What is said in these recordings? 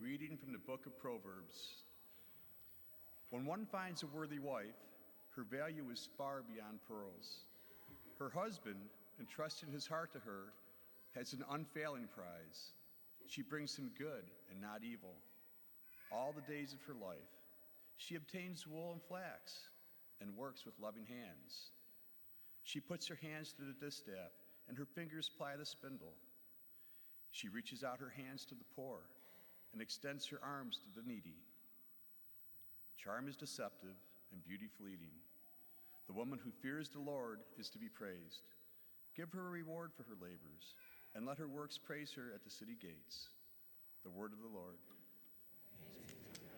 reading from the book of Proverbs. When one finds a worthy wife, her value is far beyond pearls. Her husband, entrusting his heart to her, has an unfailing prize. She brings him good and not evil. All the days of her life, she obtains wool and flax and works with loving hands. She puts her hands to the distaff and her fingers ply the spindle. She reaches out her hands to the poor and extends her arms to the needy. Charm is deceptive and beauty fleeting. The woman who fears the Lord is to be praised. Give her a reward for her labors, and let her works praise her at the city gates. The word of the Lord. Thanks be to God.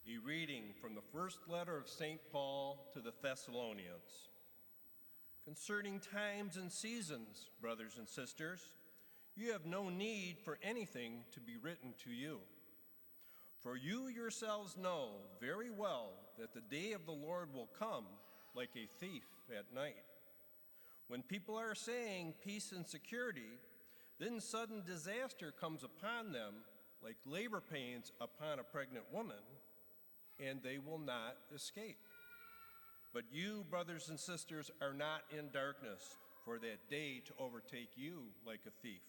A reading from the first letter of St. Paul to the Thessalonians. Concerning times and seasons, brothers and sisters, you have no need for anything to be written to you. For you yourselves know very well that the day of the Lord will come like a thief at night. When people are saying peace and security, then sudden disaster comes upon them like labor pains upon a pregnant woman, and they will not escape. But you, brothers and sisters, are not in darkness for that day to overtake you like a thief.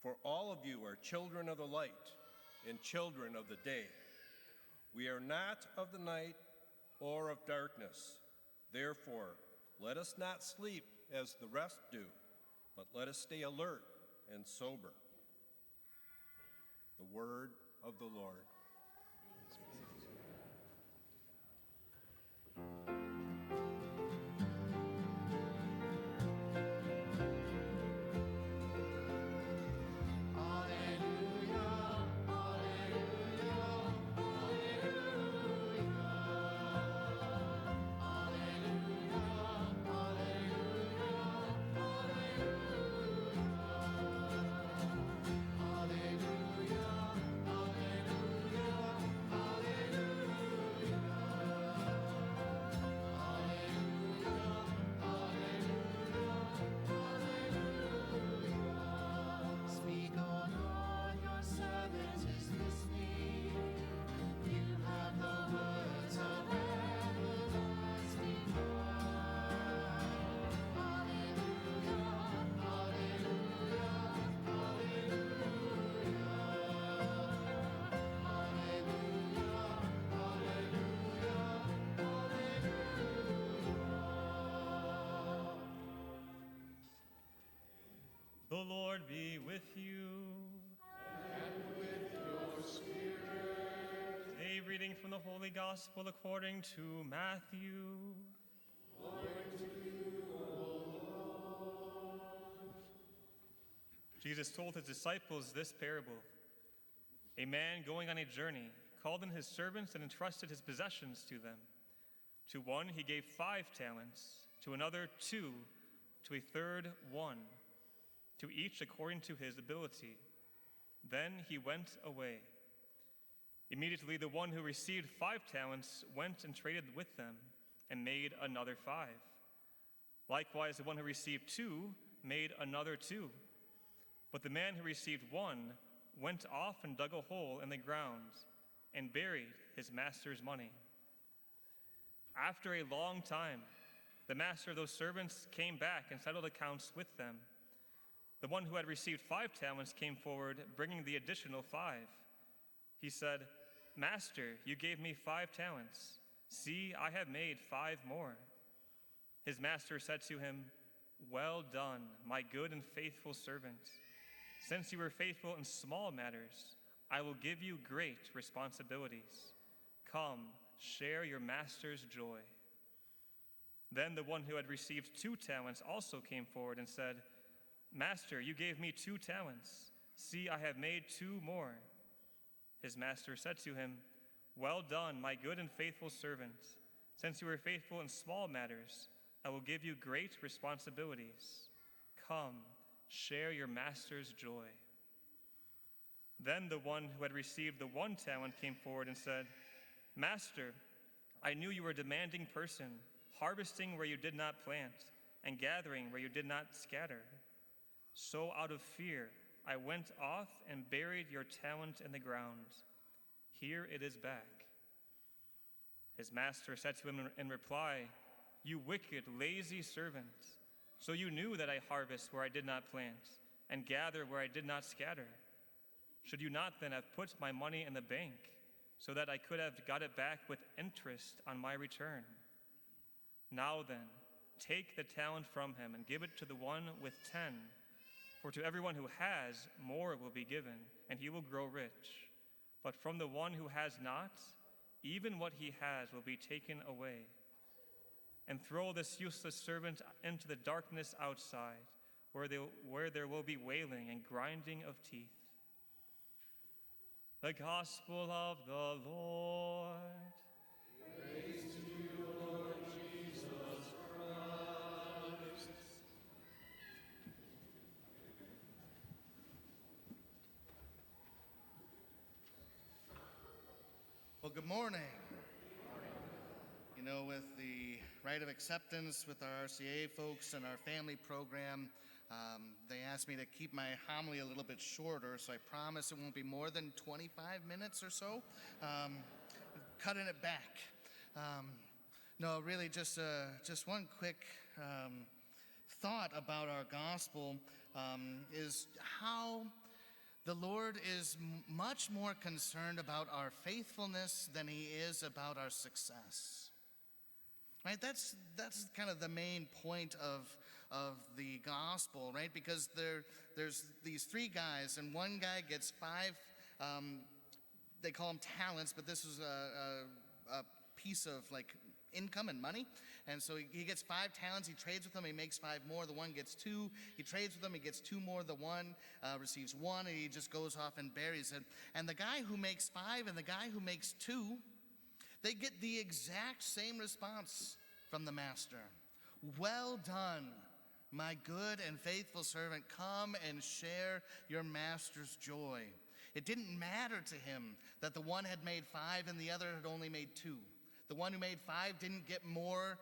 For all of you are children of the light and children of the day. We are not of the night or of darkness. Therefore, let us not sleep as the rest do, but let us stay alert and sober. The word of the Lord. Alleluia, alleluia, alleluia. Lord be with you. And with your spirit. A reading from the Holy Gospel according to Matthew. Glory to you, O Lord. Jesus told his disciples this parable. A man going on a journey called in his servants and entrusted his possessions to them. To one he gave 5 talents, to another 2, to a third 1, to each according to his ability. Then he went away. Immediately the one who received 5 talents went and traded with them and made another 5. Likewise, the one who received 2 made another 2. But the man who received 1 went off and dug a hole in the ground and buried his master's money. After a long time, the master of those servants came back and settled accounts with them. The one who had received 5 talents came forward, bringing the additional 5. He said, "Master, you gave me 5 talents. See, I have made 5 more." His master said to him, "Well done, my good and faithful servant. Since you were faithful in small matters, I will give you great responsibilities. Come, share your master's joy." Then the one who had received 2 talents also came forward and said, "Master, you gave me 2 talents. See, I have made 2 more." His master said to him, "Well done, my good and faithful servant. Since you were faithful in small matters, I will give you great responsibilities. Come, share your master's joy." Then the one who had received the 1 talent came forward and said, "Master, I knew you were a demanding person, harvesting where you did not plant and gathering where you did not scatter. So out of fear, I went off and buried your talent in the ground. Here it is back." His master said to him in reply, "You wicked, lazy servant. So you knew that I harvest where I did not plant and gather where I did not scatter. Should you not then have put my money in the bank so that I could have got it back with interest on my return? Now then, take the talent from him and give it to the one with 10. For to everyone who has, more will be given, and he will grow rich. But from the one who has not, even what he has will be taken away. And throw this useless servant into the darkness outside, where there will be wailing and grinding of teeth." The Gospel of the Lord. Praise to you, Lord Jesus Christ. Well, good morning. You know, with the rite of acceptance with our RCA folks and our family program, they asked me to keep my homily a little bit shorter, so I promise it won't be more than 25 minutes or so. Cutting it back. No, really, just one quick thought about our gospel is how the Lord is much more concerned about our faithfulness than he is about our success. Right? That's kind of the main point of the gospel, right? Because there's these 3 guys, and one guy gets 5, they call them talents, but this is a piece of like income and money. And so he gets 5 talents, he trades with them, he makes 5 more. The one gets 2, he trades with them, he gets 2 more. The one receives 1, and he just goes off and buries it. And the guy who makes 5 and the guy who makes 2, they get the exact same response from the master. "Well done, my good and faithful servant. Come and share your master's joy." It didn't matter to him that the one had made 5 and the other had only made 2. The one who made 5 didn't get more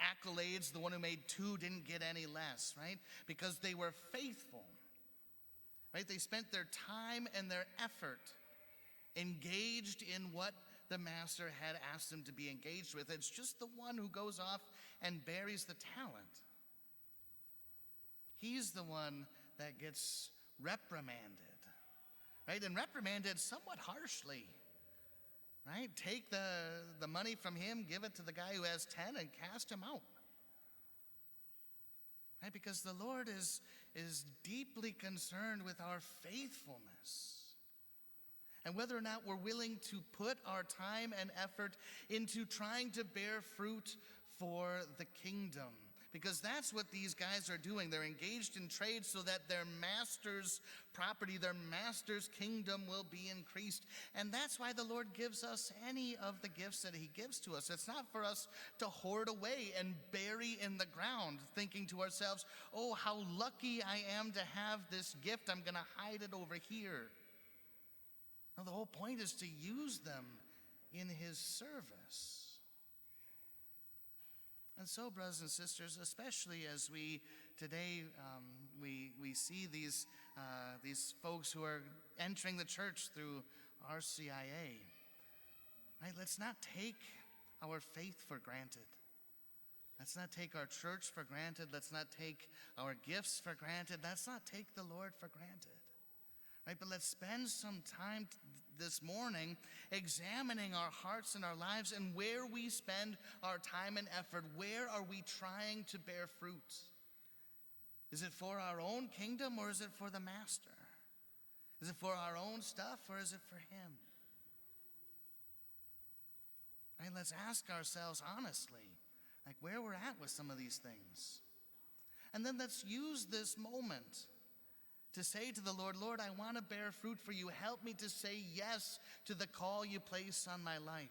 accolades. The one who made 2 didn't get any less, right? Because they were faithful, right? They spent their time and their effort engaged in what the master had asked them to be engaged with. It's just the one who goes off and buries the talent. He's the one that gets reprimanded, right? And reprimanded somewhat harshly, right? Take the money from him, give it to the guy who has 10, and cast him out. Right? Because the Lord is is deeply concerned with our faithfulness and whether or not we're willing to put our time and effort into trying to bear fruit for the kingdom. Because that's what these guys are doing. They're engaged in trade so that their master's property, their master's kingdom will be increased. And that's why the Lord gives us any of the gifts that he gives to us. It's not for us to hoard away and bury in the ground, thinking to ourselves, oh, how lucky I am to have this gift. I'm going to hide it over here. No, the whole point is to use them in his service. And so, brothers and sisters, especially as we today we see these folks who are entering the church through RCIA, right? Let's not take our faith for granted. Let's not take our church for granted. Let's not take our gifts for granted. Let's not take the Lord for granted. Right, but let's spend some time this morning examining our hearts and our lives and where we spend our time and effort. Where are we trying to bear fruit? Is it for our own kingdom or is it for the master? Is it for our own stuff or is it for him? Right, let's ask ourselves honestly, like where we're at with some of these things. And then let's use this moment to say to the Lord, Lord, I want to bear fruit for you. Help me to say yes to the call you place on my life.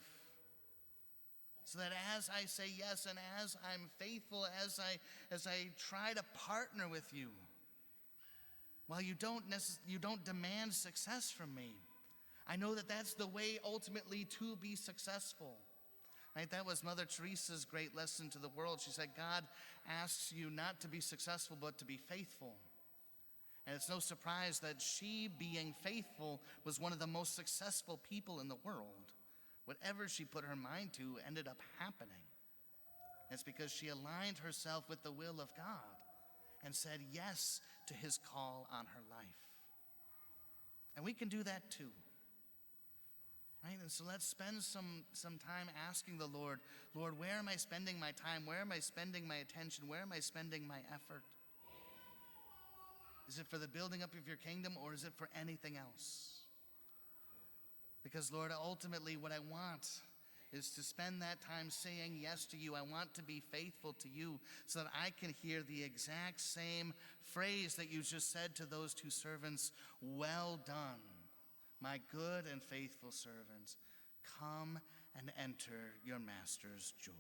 So that as I say yes and as I'm faithful, as I try to partner with you, while you don't demand success from me, I know that that's the way ultimately to be successful. Right? That was Mother Teresa's great lesson to the world. She said, God asks you not to be successful, but to be faithful. And it's no surprise that she, being faithful, was one of the most successful people in the world. Whatever she put her mind to ended up happening. It's because she aligned herself with the will of God and said yes to his call on her life. And we can do that too. Right? And so let's spend some time asking the Lord, Lord, where am I spending my time? Where am I spending my attention? Where am I spending my effort? Is it for the building up of your kingdom or is it for anything else? Because, Lord, ultimately what I want is to spend that time saying yes to you. I want to be faithful to you so that I can hear the exact same phrase that you just said to those two servants. Well done, my good and faithful servants. Come and enter your master's joy.